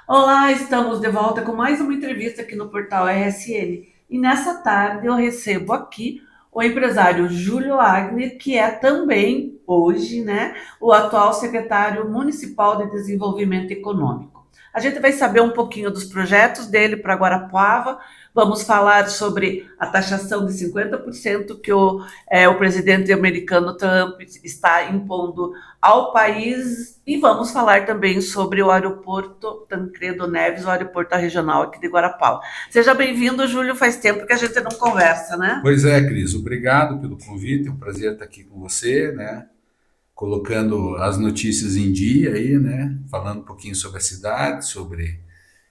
Olá, estamos de volta com mais uma entrevista aqui no portal RSN. E nessa tarde eu recebo aqui o empresário Júlio Agner, que é também, hoje, né, o atual secretário municipal de Desenvolvimento Econômico. A gente vai saber um pouquinho dos projetos dele para Guarapuava, vamos falar sobre a taxação de 50% que o presidente americano Trump está impondo ao país e vamos falar também sobre o aeroporto Tancredo Neves, o aeroporto regional aqui de Guarapau. Seja bem-vindo, Júlio. Faz tempo que a gente não conversa, né? Pois é, Cris, obrigado pelo convite, é um prazer estar aqui com você, né? Colocando as notícias em dia aí, né? Falando um pouquinho sobre a cidade, sobre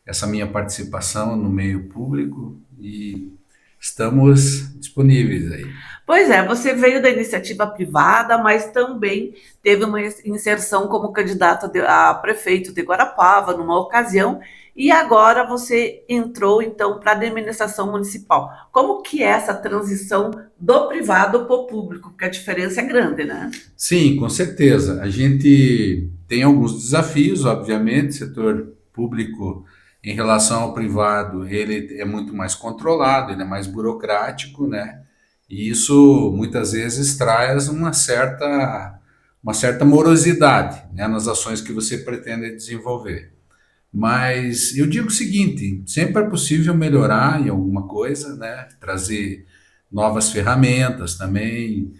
essa minha participação no meio público e estamos disponíveis aí. Pois é, você veio da iniciativa privada, mas também teve uma inserção como candidato a prefeito de Guarapava numa ocasião, e agora você entrou então para a administração municipal. Como que é essa transição do privado para o público? Porque a diferença é grande, né? Sim, com certeza. A gente tem alguns desafios, obviamente, setor público em relação ao privado, ele é muito mais controlado, ele é mais burocrático, né? E isso muitas vezes traz uma certa morosidade, né, nas ações que você pretende desenvolver. Mas eu digo o seguinte, sempre é possível melhorar em alguma coisa, né? Trazer novas ferramentas também,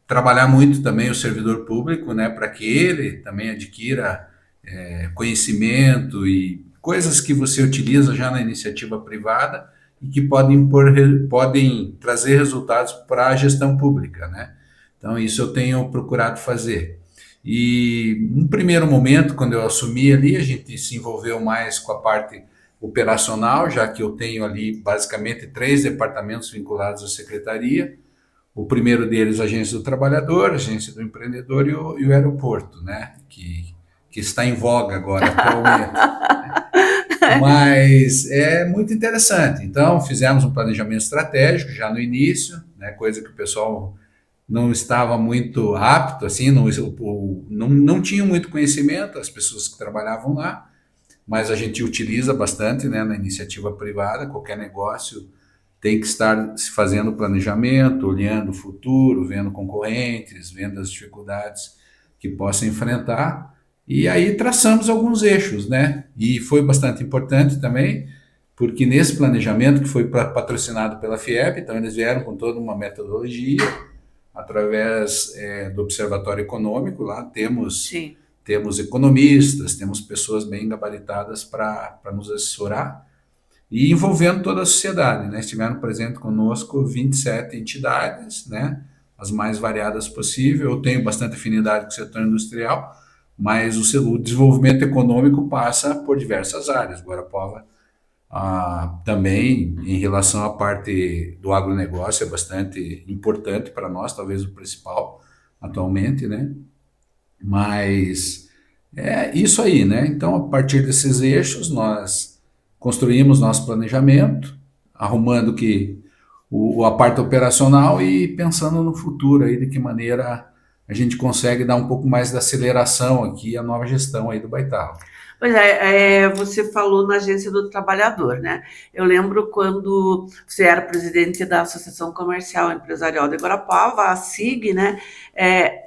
trabalhar muito também o servidor público, né, para que ele também adquira conhecimento e coisas que você utiliza já na iniciativa privada e que podem trazer resultados para a gestão pública, né? Então isso eu tenho procurado fazer. E num primeiro momento, quando eu assumi ali, a gente se envolveu mais com a parte operacional, já que eu tenho ali basicamente três departamentos vinculados à secretaria. O primeiro deles, a Agência do Trabalhador, a Agência do Empreendedor e o Aeroporto, né? Que está em voga agora, atualmente. Mas é muito interessante. Então, fizemos um planejamento estratégico já no início, né? Coisa que o pessoal não estava muito apto, assim, não tinha muito conhecimento, as pessoas que trabalhavam lá, mas a gente utiliza bastante, né, na iniciativa privada, qualquer negócio tem que estar se fazendo planejamento, olhando o futuro, vendo concorrentes, vendo as dificuldades que possa enfrentar. E aí traçamos alguns eixos, né? E foi bastante importante também, porque nesse planejamento que foi patrocinado pela FIEP, então eles vieram com toda uma metodologia, através do Observatório Econômico, lá Sim. temos economistas, temos pessoas bem gabaritadas para nos assessorar, e envolvendo toda a sociedade, né? Estiveram presentes conosco 27 entidades, né? As mais variadas possível. Eu tenho bastante afinidade com o setor industrial, mas o desenvolvimento econômico passa por diversas áreas. Guarapuava também, em relação à parte do agronegócio, é bastante importante para nós, talvez o principal atualmente, né? Mas é isso aí, né? Então, a partir desses eixos, nós construímos nosso planejamento, arrumando a parte operacional e pensando no futuro aí, de que maneira a gente consegue dar um pouco mais de aceleração aqui à nova gestão aí do Baitalo. Pois é, você falou na Agência do Trabalhador, né? Eu lembro quando você era presidente da Associação Comercial e Empresarial de Guarapava, a SIG, né?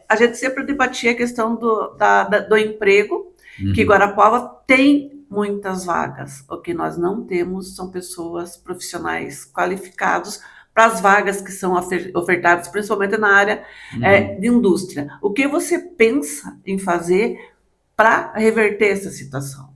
A gente sempre debatia a questão do emprego, que Uhum. Guarapava tem muitas vagas. O que nós não temos são pessoas profissionais qualificados para as vagas que são ofertadas, principalmente na área de Uhum. indústria. O que você pensa em fazer para reverter essa situação?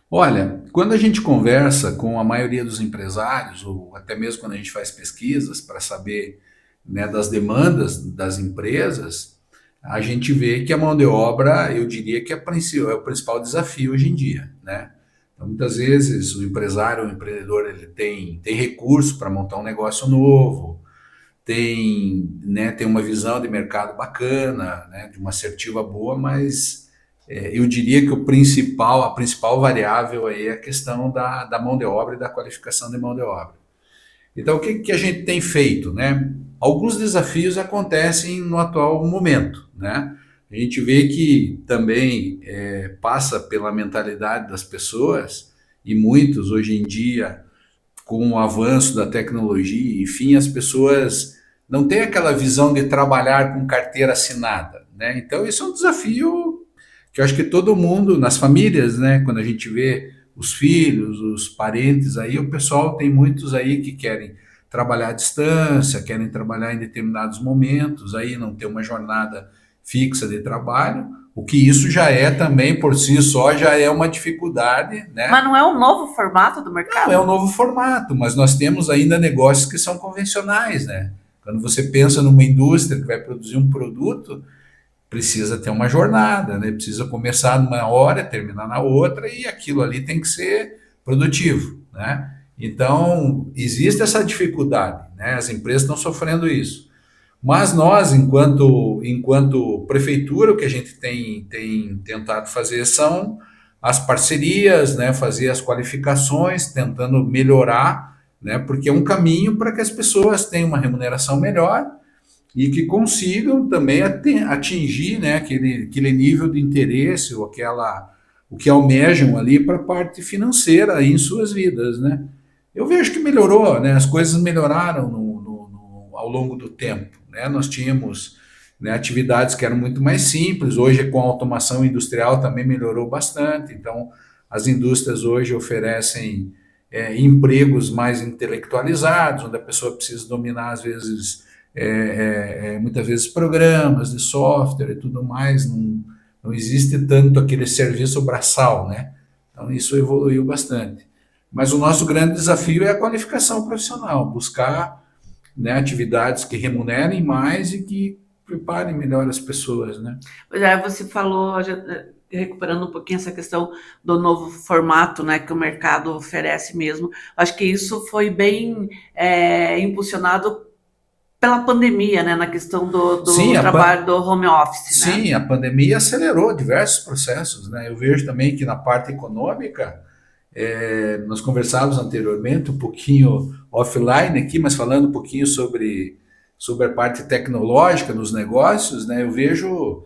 Olha, quando a gente conversa com a maioria dos empresários, ou até mesmo quando a gente faz pesquisas para saber, né, das demandas das empresas, a gente vê que a mão de obra, eu diria que é o principal desafio hoje em dia, né? Então, muitas vezes o empresário, o empreendedor, ele tem recurso para montar um negócio novo, tem uma visão de mercado bacana, né, de uma assertiva boa, mas eu diria que a principal variável aí é a questão da mão de obra e da qualificação de mão de obra. Então, o que a gente tem feito, né? Alguns desafios acontecem no atual momento, né? A gente vê que também passa pela mentalidade das pessoas, e muitos hoje em dia, com o avanço da tecnologia, enfim, as pessoas não têm aquela visão de trabalhar com carteira assinada, né? Então, isso é um desafio que eu acho que todo mundo, nas famílias, né, quando a gente vê os filhos, os parentes aí, o pessoal tem muitos aí que querem trabalhar à distância, querem trabalhar em determinados momentos, aí não ter uma jornada fixa de trabalho, o que isso já é também por si só já é uma dificuldade, Mas né? não é um novo formato do Não, é um mercado? novo formato, mas nós temos ainda negócios que são convencionais, né? Quando você pensa numa indústria que vai produzir um produto, precisa ter uma jornada, né? Precisa começar numa hora, terminar na outra, e aquilo ali tem que ser produtivo, né? Então, existe essa dificuldade, né? As empresas estão sofrendo isso. Mas nós, enquanto prefeitura, o que a gente tem tentado fazer são as parcerias, né? Fazer as qualificações, tentando melhorar, né? Porque é um caminho para que as pessoas tenham uma remuneração melhor e que consigam também atingir, né, aquele nível de interesse ou o que almejam ali para a parte financeira aí em suas vidas, né? Eu vejo que melhorou, né? As coisas melhoraram ao longo do tempo, né? Nós tínhamos, né, atividades que eram muito mais simples, hoje com a automação industrial também melhorou bastante, então as indústrias hoje oferecem empregos mais intelectualizados, onde a pessoa precisa dominar, às vezes, muitas vezes programas de software e tudo mais, não existe tanto aquele serviço braçal, né? Então isso evoluiu bastante. Mas o nosso grande desafio é a qualificação profissional, buscar, né, atividades que remunerem mais e que preparem melhor as pessoas, né? Pois é, você falou, recuperando um pouquinho essa questão do novo formato, né, que o mercado oferece mesmo. Acho que isso foi bem impulsionado pela pandemia, né, na questão Sim, do trabalho do home office, né? sim, a pandemia acelerou diversos processos, né? Eu vejo também que na parte econômica, nós conversávamos anteriormente, um pouquinho offline aqui, mas falando um pouquinho sobre a parte tecnológica nos negócios, né? Eu vejo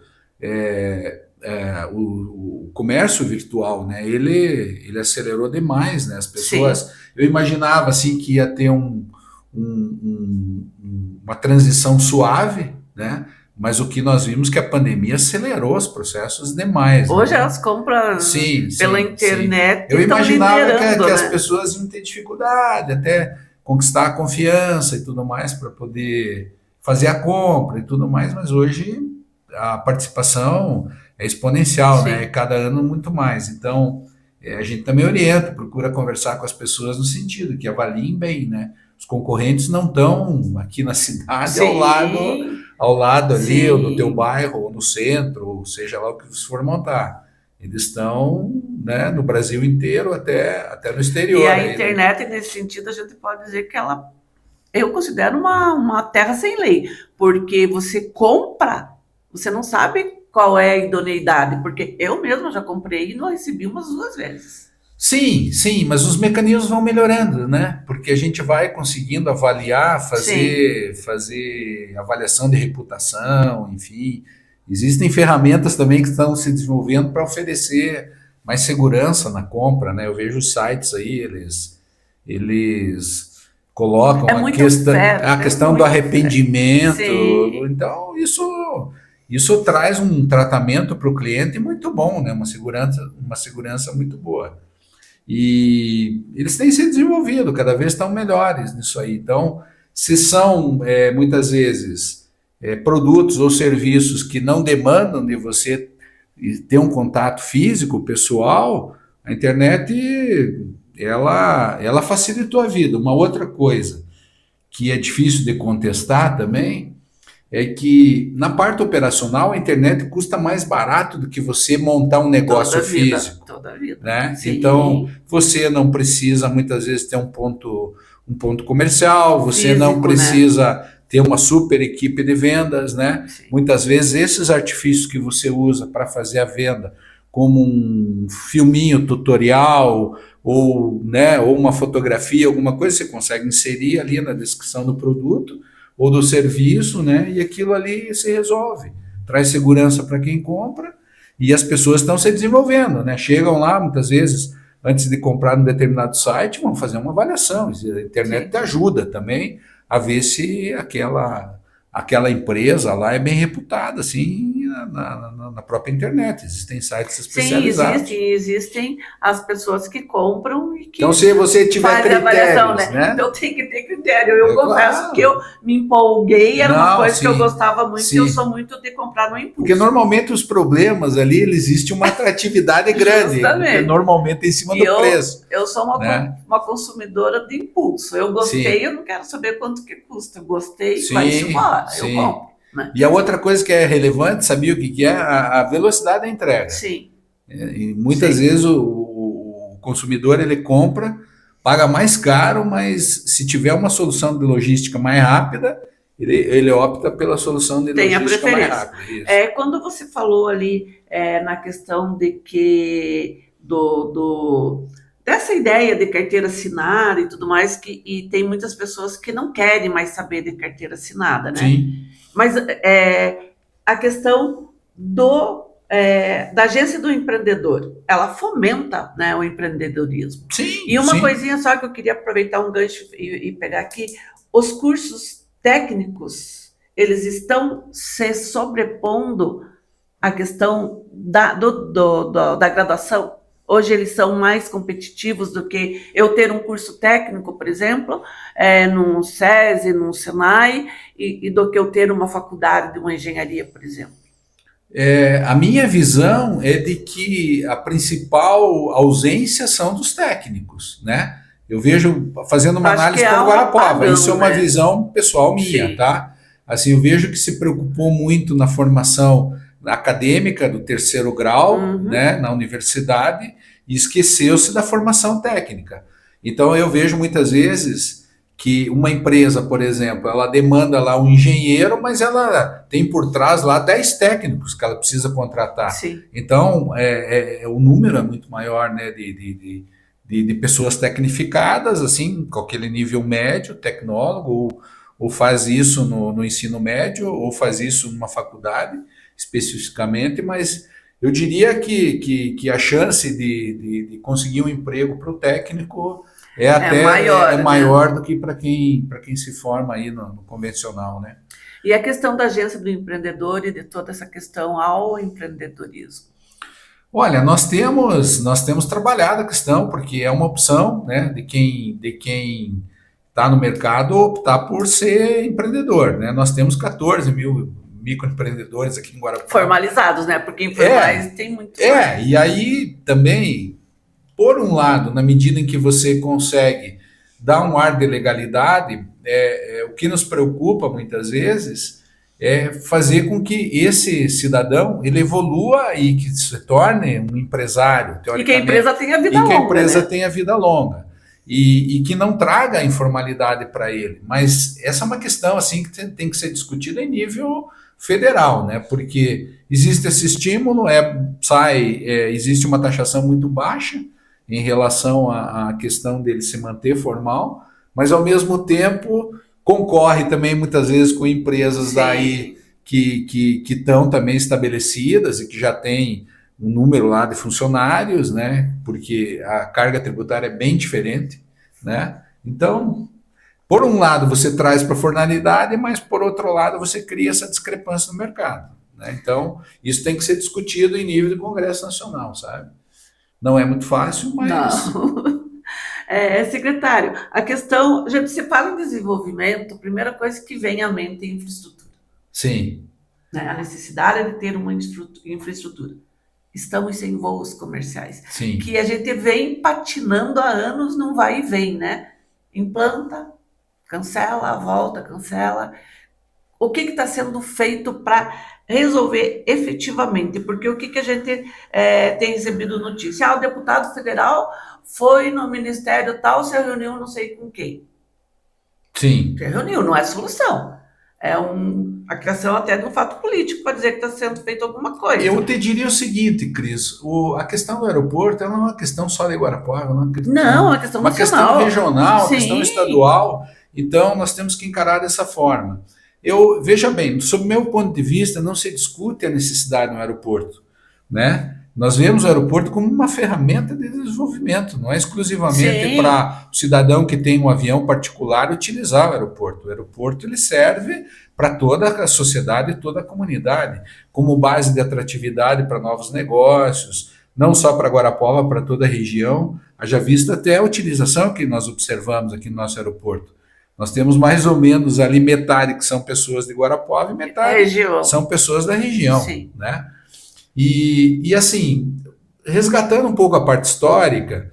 o comércio virtual, né? Ele acelerou demais, né? As Sim. pessoas, eu imaginava assim que ia ter uma transição suave, né? Mas o que nós vimos é que a pandemia acelerou os processos demais, Hoje né? as compras Sim, pela sim, sim. internet Eu estão imaginava liderando, que as né? pessoas iam ter dificuldade até conquistar a confiança e tudo mais para poder fazer a compra e tudo mais, mas hoje a participação é exponencial, né? Sim. Cada ano muito mais. Então, a gente também orienta, procura conversar com as pessoas no sentido que avaliem bem, né? Os concorrentes não estão aqui na cidade Sim. ao lado ali, ou no teu Sim. bairro, ou no centro, ou seja lá o que você for montar. Eles estão, né, no Brasil inteiro, até no E exterior a aí, né? internet, nesse sentido, a gente pode dizer que ela, eu considero uma terra sem lei, porque você compra, você não sabe qual é a idoneidade, porque eu mesma já comprei e não recebi umas duas vezes. Sim, sim, mas os mecanismos vão melhorando, né? Porque a gente vai conseguindo avaliar, Sim, fazer avaliação de reputação, enfim. Existem ferramentas também que estão se desenvolvendo para oferecer mais segurança na compra, né? Eu vejo os sites aí, eles é colocam muita a oferta, é questão do muita oferta. arrependimento. Sim, Então, isso traz um tratamento para o cliente muito bom, né? Uma segurança muito boa. E eles têm se desenvolvido, cada vez estão melhores nisso aí. Então, se são muitas vezes produtos ou serviços que não demandam de você ter um contato físico, pessoal, a internet ela facilitou a vida. Uma outra coisa que é difícil de contestar também é que na parte operacional a internet custa mais barato do que você montar um negócio físico, toda a vida. né? Então, Sim, você não precisa muitas vezes ter um ponto comercial, você não físico, né? precisa ter uma super equipe de vendas, né? Sim. Muitas vezes esses artifícios que você usa para fazer a venda, como um filminho tutorial ou, né, ou uma fotografia, alguma coisa, você consegue inserir ali na descrição do produto ou do serviço, né? E aquilo ali se resolve. traz segurança para quem compra e as pessoas estão se desenvolvendo, né? Chegam lá, muitas vezes, antes de comprar num determinado site, vão fazer uma avaliação. A internet te ajuda também a ver se aquela empresa lá é bem reputada, assim, na própria internet. Existem sites Sim, especializados. existem as pessoas que compram e que Então, se você tiver fazem a avaliação, critérios, né? né? Então tem que ter critério. Eu confesso Claro. que eu me empolguei, era uma Não, coisa que eu sim, gostava muito, e eu sim. sou muito de comprar no Porque impulso. normalmente os problemas ali, existe uma atratividade grande, porque Justamente. normalmente é em cima E do preço, eu sou né? uma consumidora de impulso. Eu gostei, Sim, eu não quero saber quanto que custa. Eu gostei, vai-se sim, embora, eu sim. compro, né? E a outra coisa que é relevante, sabia o que que é? A velocidade da entrega. Sim, E muitas sim. vezes o consumidor ele compra, paga mais caro, mas se tiver uma solução de logística mais rápida, ele opta pela solução de Tem a logística mais preferência. rápida. Isso. Quando você falou ali na questão de que dessa ideia de carteira assinada e tudo mais, e tem muitas pessoas que não querem mais saber de carteira assinada, né? Sim, Mas a questão da agência do empreendedor, ela fomenta, né, o empreendedorismo. E sim, uma sim. coisinha só que eu queria aproveitar um gancho e pegar aqui, os cursos técnicos, eles estão se sobrepondo à questão da graduação. Hoje eles são mais competitivos do que eu ter um curso técnico, por exemplo, num SESI, num Senai, e do que eu ter uma faculdade de uma engenharia, por exemplo. A minha visão é de que a principal ausência são dos técnicos, né? Eu vejo, fazendo uma Acho que análise há pelo um Guarapuava, isso é apagão, uma né? visão pessoal minha, Sim, tá? Assim, eu vejo que se preocupou muito na formação acadêmica do terceiro grau, uhum, né, na universidade, e esqueceu-se da formação técnica. Então, eu vejo muitas vezes que uma empresa, por exemplo, ela demanda lá um engenheiro, mas ela tem por trás lá 10 técnicos que ela precisa contratar. sim. Então, o número é muito maior, né, de pessoas tecnificadas, assim, com aquele nível médio, tecnólogo, ou faz isso no ensino médio, ou faz isso numa faculdade, especificamente, mas eu diria que a chance de conseguir um emprego para o técnico É maior, né? maior do que para quem se forma aí no convencional, né? E a questão da agência do empreendedor e de toda essa questão ao empreendedorismo. Olha, nós temos trabalhado a questão, porque é uma opção, né, de quem está no mercado optar por ser empreendedor, né? Nós temos 14 mil microempreendedores aqui em Guarapuava. Formalizados, né? Porque É, informais tem muito mais. e aí também, por um lado, na medida em que você consegue dar um ar de legalidade, o que nos preocupa muitas vezes é fazer com que esse cidadão ele evolua e que se torne um empresário, E que a teoricamente, empresa tenha vida e que a longa, empresa né? tenha vida longa. E que não traga a informalidade para ele. Mas essa é uma questão assim que tem que ser discutida em nível federal, né? Porque existe esse estímulo, existe uma taxação muito baixa em relação à questão dele se manter formal, mas ao mesmo tempo concorre também muitas vezes com empresas daí Sim. que estão também estabelecidas e que já têm um número lá de funcionários, né? Porque a carga tributária é bem diferente, né? Então, por um lado você traz para a formalidade, mas por outro lado você cria essa discrepância no mercado, né? Então, isso tem que ser discutido em nível de Congresso Nacional, sabe? Não é muito fácil, mas Não. Secretário, a questão, já se fala em desenvolvimento, a primeira coisa que vem à mente é infraestrutura, sim, né? A necessidade de ter uma infraestrutura. Estamos sem voos comerciais, sim. que a gente vem patinando há anos, não vai e vem, né? Implanta, cancela, volta, cancela. O que está sendo feito para resolver efetivamente? Porque o que a gente tem recebido notícia? O deputado federal foi no ministério tal, se reuniu não sei com quem. Sim. Se reuniu, não é solução. É a criação até de um fato político para dizer que está sendo feito alguma coisa. Eu te diria o seguinte, Cris, a questão do aeroporto ela não é uma questão só de Guarapuava, não é Não, é uma questão uma questão nacional. regional, uma questão Sim, estadual, então nós temos que encarar dessa forma. veja bem, sob o meu ponto de vista, não se discute a necessidade no aeroporto, né? Nós vemos o aeroporto como uma ferramenta de desenvolvimento, não é exclusivamente Sim, para o cidadão que tem um avião particular utilizar o aeroporto. O aeroporto ele serve para toda a sociedade e toda a comunidade, como base de atratividade para novos negócios, não só para Guarapuava, para toda a região. Haja vista até a utilização que nós observamos aqui no nosso aeroporto. Nós temos mais ou menos ali metade que são pessoas de Guarapuava e metade região. são pessoas da região, Sim. né? E assim, resgatando um pouco a parte histórica,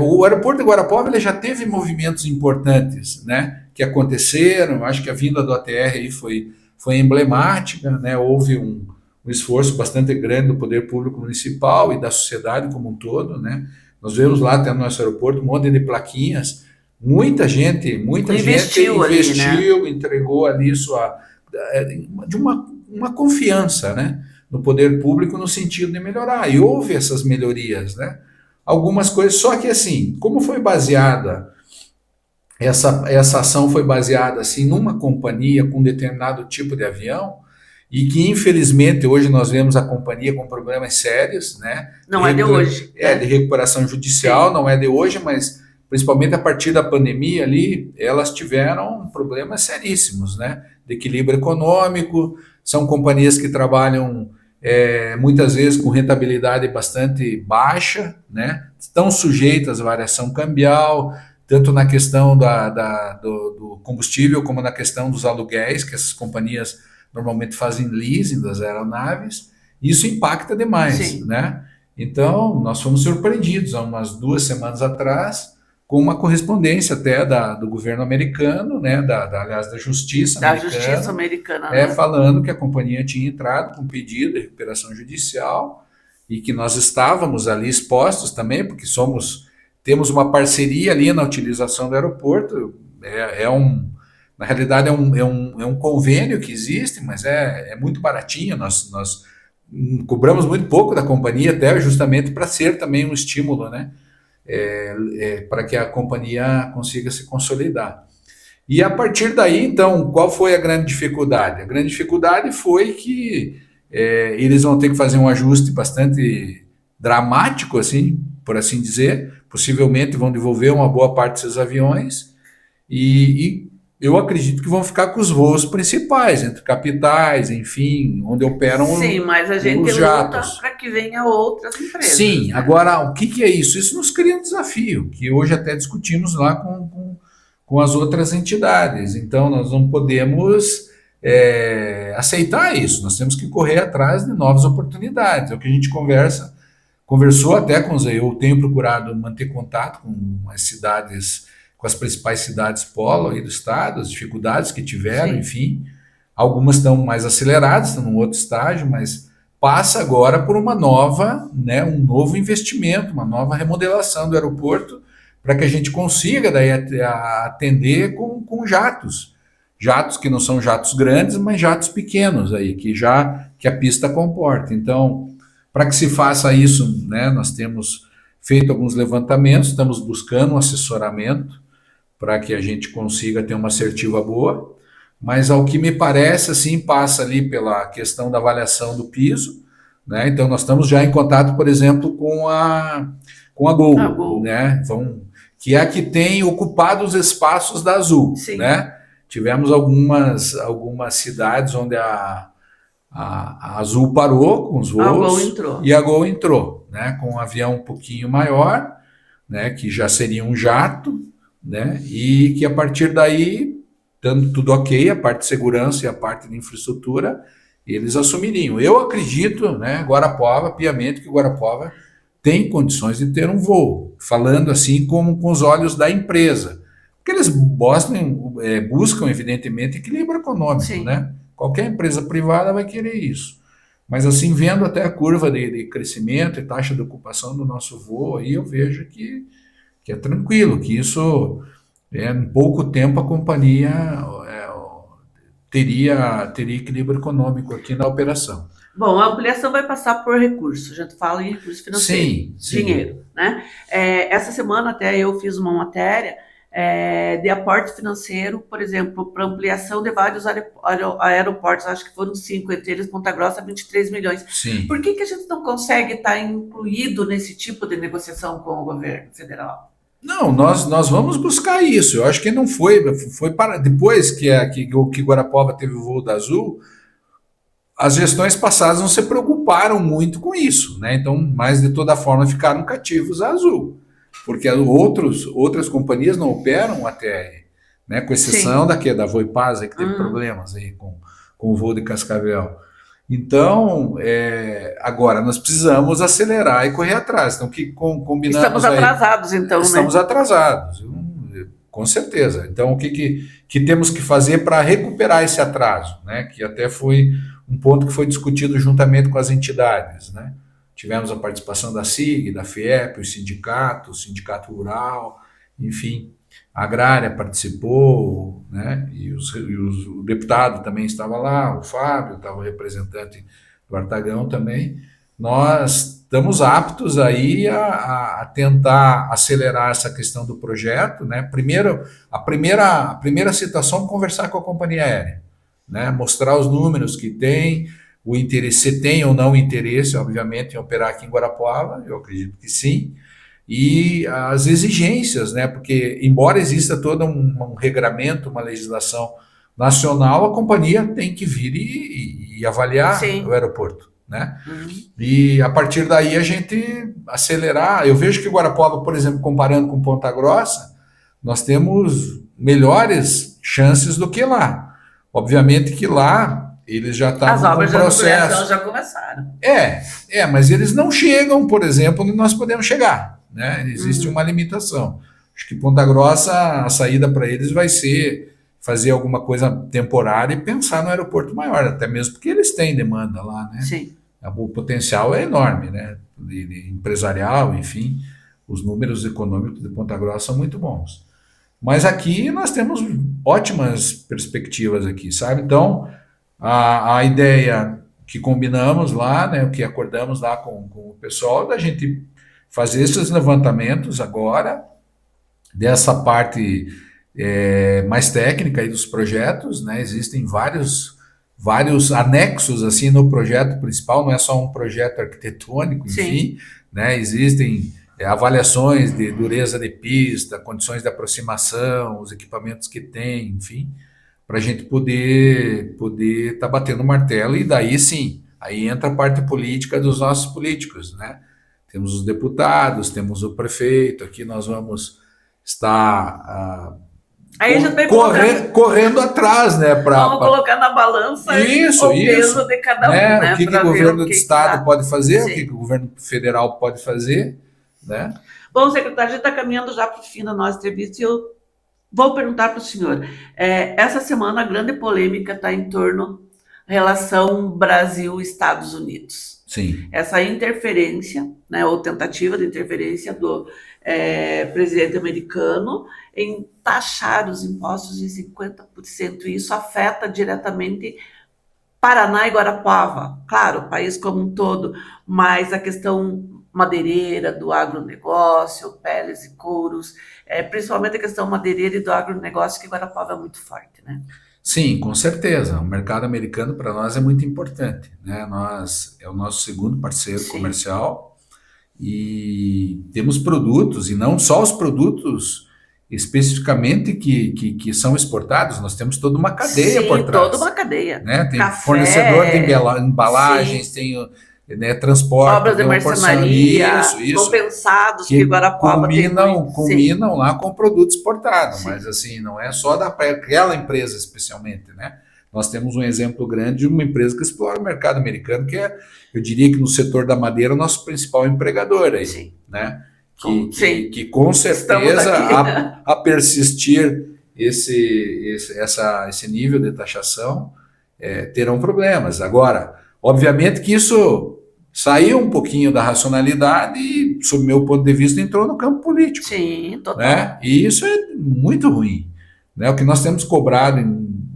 o aeroporto de Guarapuava ele já teve movimentos importantes, né? Que aconteceram. Acho que a vinda do ATR aí foi emblemática, né? Houve um esforço bastante grande do poder público municipal e da sociedade como um todo, né? Nós vemos lá até no nosso aeroporto um monte de plaquinhas. Muita gente Investiu ali, né? investiu, entregou ali de uma confiança, né? No poder público no sentido de melhorar. E houve essas melhorias, né? Algumas coisas, só que assim, como foi baseada, essa ação foi baseada assim numa companhia com determinado tipo de avião, e que infelizmente hoje nós vemos a companhia com problemas sérios, né? Não é de hoje, De né? recuperação judicial, Sim. não é de hoje, mas principalmente a partir da pandemia ali, elas tiveram problemas seríssimos, né? De equilíbrio econômico, são companhias que trabalham muitas vezes com rentabilidade bastante baixa, né? Estão sujeitas à variação cambial, tanto na questão do combustível como na questão dos aluguéis, que essas companhias normalmente fazem leasing das aeronaves. Isso impacta demais, Sim. né? Então, nós fomos surpreendidos há umas 2 semanas atrás com uma correspondência até do governo americano, né, aliás, da justiça Da justiça americana, americana, né? falando que a companhia tinha entrado com pedido de recuperação judicial e que nós estávamos ali expostos também, porque temos uma parceria ali na utilização do aeroporto. Na realidade é um convênio que existe, mas é muito baratinho. Nós cobramos muito pouco da companhia, até justamente para ser também um estímulo, né? Para que a companhia consiga se consolidar. E a partir daí, então, qual foi a grande dificuldade? A grande dificuldade foi que eles vão ter que fazer um ajuste bastante dramático, assim, por assim dizer. Possivelmente vão devolver uma boa parte desses aviões e eu acredito que vão ficar com os voos principais, entre capitais, enfim, onde Sim, operam mas a gente os luta jatos. para que venha outras empresas, Sim, né? agora o que é isso? Isso nos cria um desafio, que hoje até discutimos lá com as outras entidades. Então, nós não podemos aceitar isso, nós temos que correr atrás de novas oportunidades. É o que a gente conversou até com os. Eu tenho procurado manter contato com as cidades, com as principais cidades polo aí do estado, as dificuldades que tiveram, Sim. enfim. Algumas estão mais aceleradas, estão num outro estágio, mas passa agora por uma nova, né, um novo investimento, uma nova remodelação do aeroporto, para que a gente consiga daí atender com jatos. Jatos que não são jatos grandes, mas jatos pequenos aí, que a pista comporta. Então, para que se faça isso, né, nós temos feito alguns levantamentos, estamos buscando um assessoramento para que a gente consiga ter uma assertiva boa, mas ao que me parece, assim, passa ali pela questão da avaliação do piso, né? Então nós estamos já em contato, por exemplo, com a A Gol, Gol. né? Que é a que tem ocupado os espaços da Azul, Sim. né? Tivemos algumas cidades onde a Azul parou com os A Gol voos entrou. e a Gol entrou, né? Com um avião um pouquinho maior, né? Que já seria um jato, né? E que a partir daí, dando tudo ok, a parte de segurança e a parte de infraestrutura, eles assumiriam. Eu acredito, né, Guarapuava, piamente, que Guarapuava tem condições de ter um voo, falando assim como com os olhos da empresa. Porque eles buscam, evidentemente, equilíbrio econômico, Sim. né? Qualquer empresa privada vai querer isso. Mas assim, vendo até a curva de crescimento e taxa de ocupação do nosso voo, aí eu vejo que é tranquilo, que isso, em pouco tempo, a companhia teria equilíbrio econômico aqui na operação. Bom, a ampliação vai passar por recurso. A gente fala em recurso financeiro, Sim, sim. dinheiro, né? Essa semana até eu fiz uma matéria de aporte financeiro, por exemplo, para ampliação de vários aeroportos, acho que foram 5, entre eles Ponta Grossa, 23 milhões. Por Sim. que a gente não consegue estar incluído nesse tipo de negociação com o governo federal? Não, nós vamos buscar isso. Eu acho que não foi para depois que Guarapuava teve o voo da Azul, as gestões passadas não se preocuparam muito com isso, né? Então, mas de toda forma ficaram cativos à Azul, porque outras companhias não operam ATR, né? Com exceção Sim. da Voipasa, que teve problemas aí com o voo de Cascavel. Então, agora nós precisamos acelerar e correr atrás. Então, o que Estamos combinamos aí? atrasados, então, Estamos né? atrasados, com certeza. Então, que temos que fazer para recuperar esse atraso, né? Que até foi um ponto que foi discutido juntamente com as entidades, né? Tivemos a participação da SIG, da FIEP, os sindicatos, o Sindicato Rural, enfim, a Agrária participou, né? O deputado também estava lá, o Fábio estava o representante do Artagão também. Nós estamos aptos aí a tentar acelerar essa questão do projeto, né? Primeiro, a primeira situação, conversar com a companhia aérea, né? Mostrar os números que tem, o interesse, se tem ou não interesse, obviamente, em operar aqui em Guarapuava, eu acredito que sim, e as exigências, né? Porque embora exista todo um regramento, uma legislação nacional, a companhia tem que vir e avaliar o Sim. aeroporto, né? E a partir daí a gente acelerar. Eu vejo que Guarapuava, por exemplo, comparando com Ponta Grossa, nós temos melhores chances do que lá. Obviamente que lá eles já As estavam com obras de ampliação processo. já começaram. Mas eles não chegam, por exemplo, onde nós podemos chegar, né? Existe uma Uhum. limitação. Acho que Ponta Grossa, a saída para eles vai ser fazer alguma coisa temporária e pensar no aeroporto maior, até mesmo porque eles têm demanda lá, né? Sim. O potencial é enorme, né? De empresarial, enfim, os números econômicos de Ponta Grossa são muito bons. Mas aqui nós temos ótimas perspectivas aqui, sabe? Então, a ideia que combinamos lá, né, o que acordamos lá com o pessoal, da gente fazer esses levantamentos agora, dessa parte mais técnica aí dos projetos, né? Existem vários anexos assim no projeto principal, não é só um projeto arquitetônico, Sim. enfim, né? Existem avaliações de dureza de pista, condições de aproximação, os equipamentos que tem, enfim, para a gente poder estar batendo o martelo e daí sim, aí entra a parte política dos nossos políticos, né? Temos os deputados, temos o prefeito, aqui nós vamos estar Aí a gente vai colocar, correndo atrás, né? vamos colocar na balança o peso Isso, de cada um, né? O né? que o Para ver o governo de que estado dá. pode fazer, o que Sim. o governo federal pode fazer, né? Bom, secretário, a gente está caminhando já para o fim da nossa entrevista e eu vou perguntar para o senhor. Essa semana a grande polêmica está em torno da relação Brasil-Estados Unidos. Sim, Essa interferência, né, ou tentativa de interferência do presidente americano em taxar os impostos em 50%. E isso afeta diretamente Paraná e Guarapuava, claro, o país como um todo, mas a questão madeireira, do agronegócio, peles e couros, principalmente a questão madeireira e do agronegócio, que Guarapuava é muito forte, né? sim, com certeza. O mercado americano para nós é muito importante, né? Nós é o nosso segundo parceiro Sim, comercial e temos produtos, e não só os produtos especificamente que são exportados, nós temos toda uma cadeia por sim, toda uma trás, cadeia. né? Tem fornecedor de Café, embalagens, sim, tem, né, transporte, obras de tem uma porção, marcenaria, isso, compensados que que Guarapuava tem muito, sim, combinam lá com o produto exportado, mas sim. assim, não é só daquela empresa especialmente, né? Nós temos um exemplo grande de uma empresa que explora o mercado americano, que é, eu diria que no setor da madeira, o nosso principal empregador aí, Sim, né? Que sim, com estamos certeza, aqui. a persistir esse nível de taxação, terão problemas. Agora, obviamente que isso saiu um pouquinho da racionalidade e, sob meu ponto de vista, entrou no campo político, Sim, né? total. E isso é muito ruim, né? O que nós temos cobrado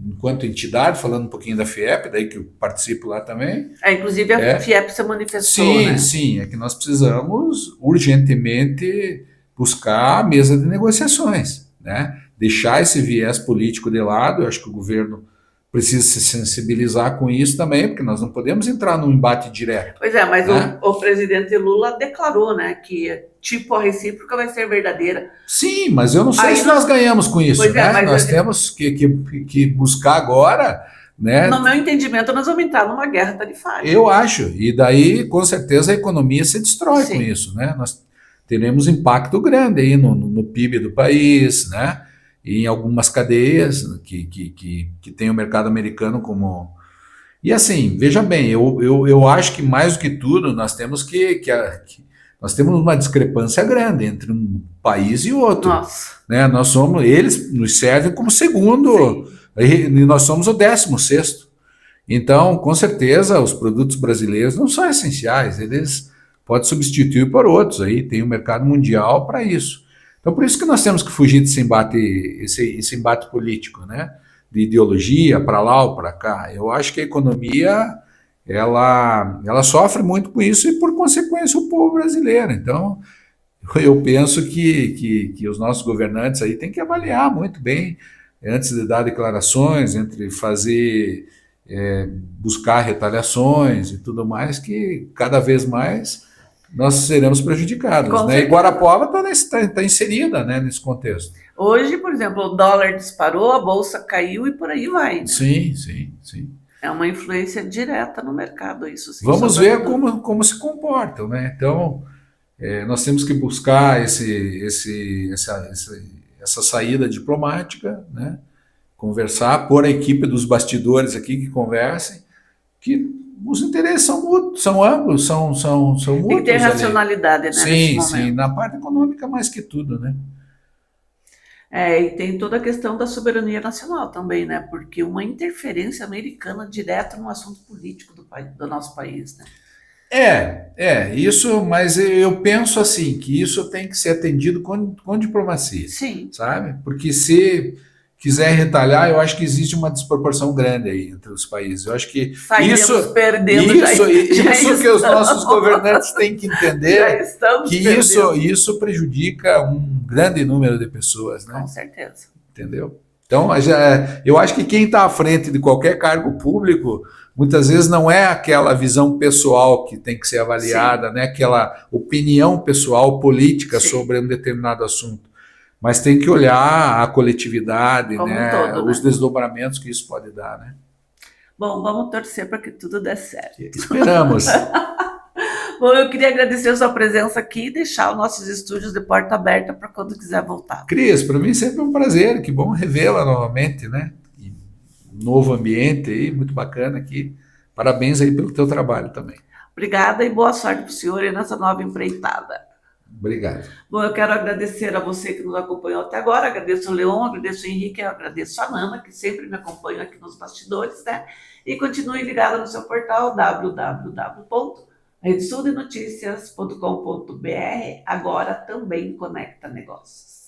enquanto entidade, falando um pouquinho da FIEP, daí que eu participo lá também, Inclusive a é FIEP se manifestou, sim, né? sim, é que nós precisamos urgentemente buscar a mesa de negociações, né? Deixar esse viés político de lado. Eu acho que o governo precisa se sensibilizar com isso também, porque nós não podemos entrar num embate direto, Pois é, mas né? o presidente Lula declarou, né, que tipo a recíproca vai ser verdadeira. Sim, mas eu não sei Aí se nós ganhamos com isso, Pois é, né? mas Nós temos que buscar agora, no né? meu entendimento nós vamos entrar numa guerra tarifária. Eu acho, e daí com certeza a economia se destrói com Sim. isso, né? Nós teremos impacto grande aí no PIB do país, né? E em algumas cadeias que tem o mercado americano como. E assim, veja bem, eu acho que mais do que tudo nós temos nós temos uma discrepância grande entre um país e outro, Nossa. né? Eles nos servem como segundo, Sim. e nós somos o 16º. Então, com certeza, os produtos brasileiros não são essenciais, eles podem substituir por outros aí, tem um mercado mundial para isso. Então, por isso que nós temos que fugir desse embate, esse embate político, né? De ideologia para lá ou para cá. Eu acho que a economia ela sofre muito com isso e, por consequência, o povo brasileiro. Então, eu penso que os nossos governantes aí têm que avaliar muito bem antes de dar declarações, entre fazer, buscar retaliações e tudo mais, que cada vez mais nós seremos prejudicados, Com né? E certeza. Guarapuava está inserida, né, nesse contexto. Hoje, por exemplo, o dólar disparou, a bolsa caiu e por aí vai, né? Sim, sim, sim. É uma influência direta no mercado, isso sim. Vamos ver como se comportam, né? Então, nós temos que buscar essa saída diplomática, né? Conversar, pôr a equipe dos bastidores aqui que conversem, que os interesses são amplos, são Tem que ter mútuos ali. racionalidade, né, nesse Sim, sim, momento. na parte econômica mais que tudo, né? E tem toda a questão da soberania nacional também, né? Porque uma interferência americana direta no assunto político do nosso país, né? Isso, mas eu penso assim, que isso tem que ser atendido com diplomacia, Sim. sabe? Porque se quiser retalhar, eu acho que existe uma desproporção grande aí entre os países. Eu acho que Sairemos perdendo, isso que os nossos governantes têm que já entender, estamos que perdendo. isso prejudica um grande número de pessoas, né? Com certeza. Entendeu? Então, eu acho que quem está à frente de qualquer cargo público, muitas vezes não é aquela visão pessoal que tem que ser avaliada, né? Aquela opinião pessoal política Sim. sobre um determinado assunto. Mas tem que olhar a coletividade, Como né? um todo, Os né? desdobramentos que isso pode dar, né? Bom, vamos torcer para que tudo dê certo. Esperamos. Bom, eu queria agradecer a sua presença aqui e deixar os nossos estúdios de porta aberta para quando quiser voltar. Cris, para mim sempre é um prazer, que bom revê-la novamente, né? E um novo ambiente aí, muito bacana aqui. Parabéns aí pelo teu trabalho também. Obrigada e boa sorte para o senhor e nessa nova empreitada. Obrigado. Bom, eu quero agradecer a você que nos acompanhou até agora, agradeço o Leon, agradeço o Henrique, agradeço a Nana, que sempre me acompanha aqui nos bastidores, né? E continue ligado no seu portal www.redesuldenoticias.com.br, agora também conecta negócios.